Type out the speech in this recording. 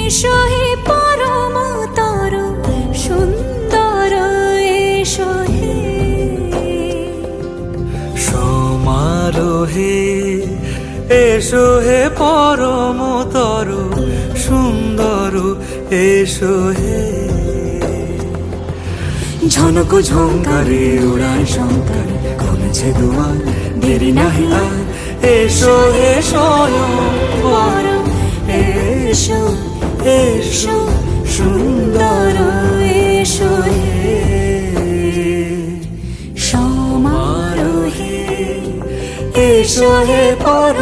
এসো হে পরমতর সুন্দর এসো হে সমারোহে এসো হে পরমতর সুন্দর এসো হে ঝনক ঝঙ্কারে উড়ায় শঙ্কার খুলেছে দুয়ার দেরি নাহি আর এসো হে স্বয়ং বর এসো এসো সুন্দর এসো হে সমারোহে এসো হে পর